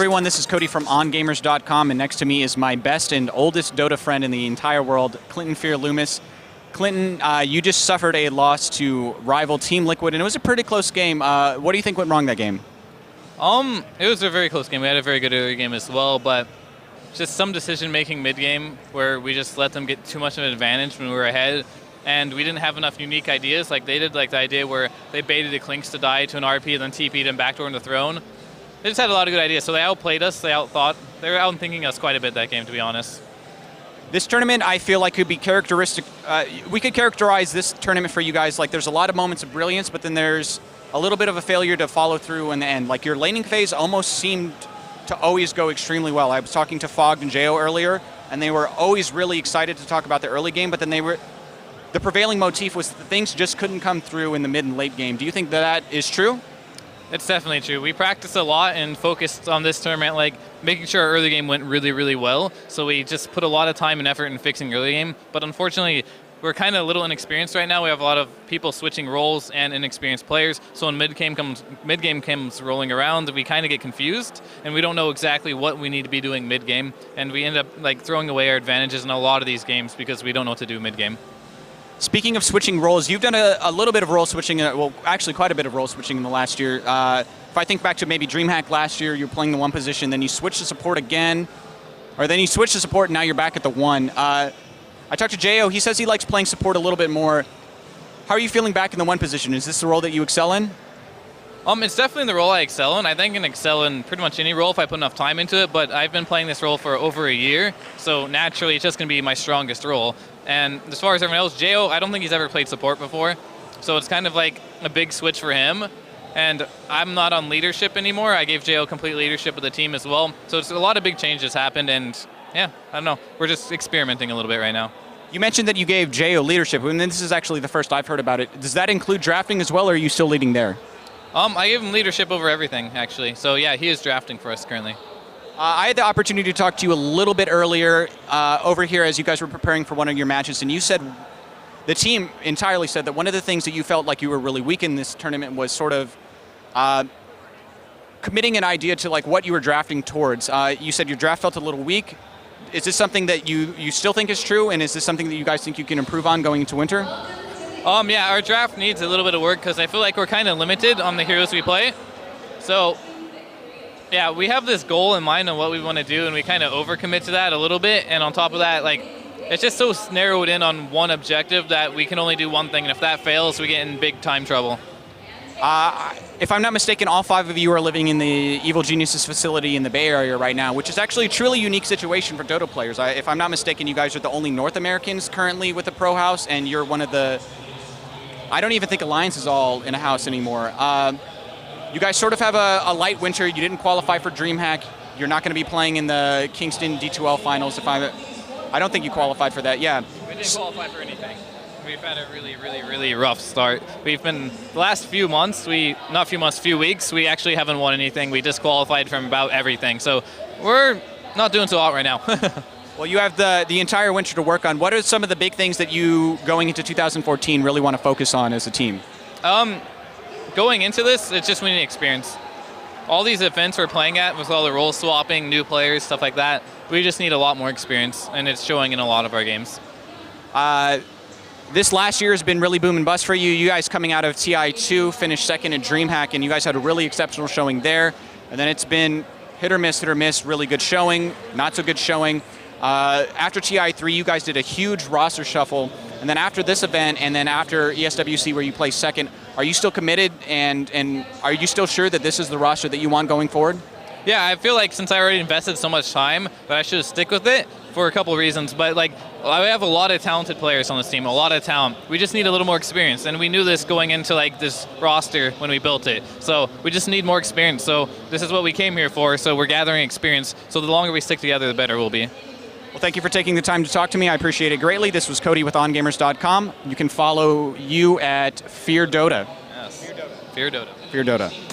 everyone, this is Cody from OnGamers.com, and next to me is my best and oldest Dota friend in the entire world, Clinton Fear Loomis. Clinton, you just suffered a loss to rival Team Liquid, and it was a pretty close game. What do you think went wrong that game? It was a very close game. We had a very good early game as well, but just some decision-making mid-game where we just let them get too much of an advantage when we were ahead, and we didn't have enough unique ideas like they did, like the idea where they baited the Clinks to die to an RP and then TP'd him backdoor into Throne. They just had a lot of good ideas, so they outplayed us, they outthought. They were outthinking us quite a bit that game, to be honest. This tournament, I feel like, could be characteristic. We could characterize this tournament for you guys like there's a lot of moments of brilliance, but then there's a little bit of a failure to follow through in the end. Like your laning phase almost seemed to always go extremely well. I was talking to Fogged and Jo earlier, and they were always really excited to talk about the early game, but then the prevailing motif was that things just couldn't come through in the mid and late game. Do you think that is true? It's definitely true. We practiced a lot and focused on this tournament, like making sure our early game went really, really well. So we just put a lot of time and effort in fixing early game. But unfortunately, we're kind of a little inexperienced right now. We have a lot of people switching roles and inexperienced players. So when mid game comes rolling around, we kind of get confused and we don't know exactly what we need to be doing mid game. And we end up like throwing away our advantages in a lot of these games because we don't know what to do mid game. Speaking of switching roles, you've done a little bit of role switching, well, actually quite a bit of role switching in the last year. If I think back to maybe DreamHack last year, you were playing the one position, then you switched to support again, or then you switched to support and now you're back at the one. I talked to Jo, he says he likes playing support a little bit more. How are you feeling back in the one position? Is this the role that you excel in? It's definitely the role I excel in. I think I can excel in pretty much any role if I put enough time into it, but I've been playing this role for over a year, so naturally it's just going to be my strongest role. And as far as everyone else, Jo, I don't think he's ever played support before, so it's kind of like a big switch for him. And I'm not on leadership anymore. I gave Jo complete leadership of the team as well, so it's a lot of big changes happened, and yeah, I don't know. We're just experimenting a little bit right now. You mentioned that you gave Jo leadership, and this is actually the first I've heard about it. Does that include drafting as well, or are you still leading there? I gave him leadership over everything, actually. So yeah, he is drafting for us currently. I had the opportunity to talk to you a little bit earlier over here as you guys were preparing for one of your matches, and you said, the team entirely said that one of the things that you felt like you were really weak in this tournament was sort of committing an idea to like what you were drafting towards. You said your draft felt a little weak. Is this something that you still think is true, and is this something that you guys think you can improve on going into winter? Yeah, our draft needs a little bit of work because I feel like we're kind of limited on the heroes we play. So, yeah, we have this goal in mind on what we want to do, and we kind of overcommit to that a little bit. And on top of that, like, it's just so narrowed in on one objective that we can only do one thing, and if that fails, we get in big time trouble. If I'm not mistaken, all 5 of you are living in the Evil Geniuses facility in the Bay Area right now, which is actually a truly unique situation for Dota players. If I'm not mistaken, you guys are the only North Americans currently with a pro house, and you're one of the... I don't even think Alliance is all in a house anymore. You guys sort of have a light winter. You didn't qualify for DreamHack. You're not going to be playing in the Kingston D2L finals. I don't think you qualified for that. Yeah. We didn't qualify for anything. We've had a really, really, really rough start. We've been, the last few months, few weeks, we actually haven't won anything. We disqualified from about everything. So we're not doing so hot right now. Well, you have the entire winter to work on. What are some of the big things that you, going into 2014, really want to focus on as a team? Going into this, it's just winning experience. All these events we're playing at, with all the role swapping, new players, stuff like that, we just need a lot more experience, and it's showing in a lot of our games. This last year has been really boom and bust for you. You guys coming out of TI2, finished second at DreamHack, and you guys had a really exceptional showing there. And then it's been hit or miss, really good showing, not so good showing. After TI3, you guys did a huge roster shuffle, and then after this event, and then after ESWC where you placed second, are you still committed, and are you still sure that this is the roster that you want going forward? Yeah, I feel like since I already invested so much time, that I should stick with it for a couple of reasons. But like, I have a lot of talented players on this team, a lot of talent. We just need a little more experience, and we knew this going into like this roster when we built it. So we just need more experience. So this is what we came here for. So we're gathering experience. So the longer we stick together, the better we'll be. Well, thank you for taking the time to talk to me. I appreciate it greatly. This was Cody with OnGamers.com. You can follow you at Fear Dota. Yes. Fear Dota. Fear Dota.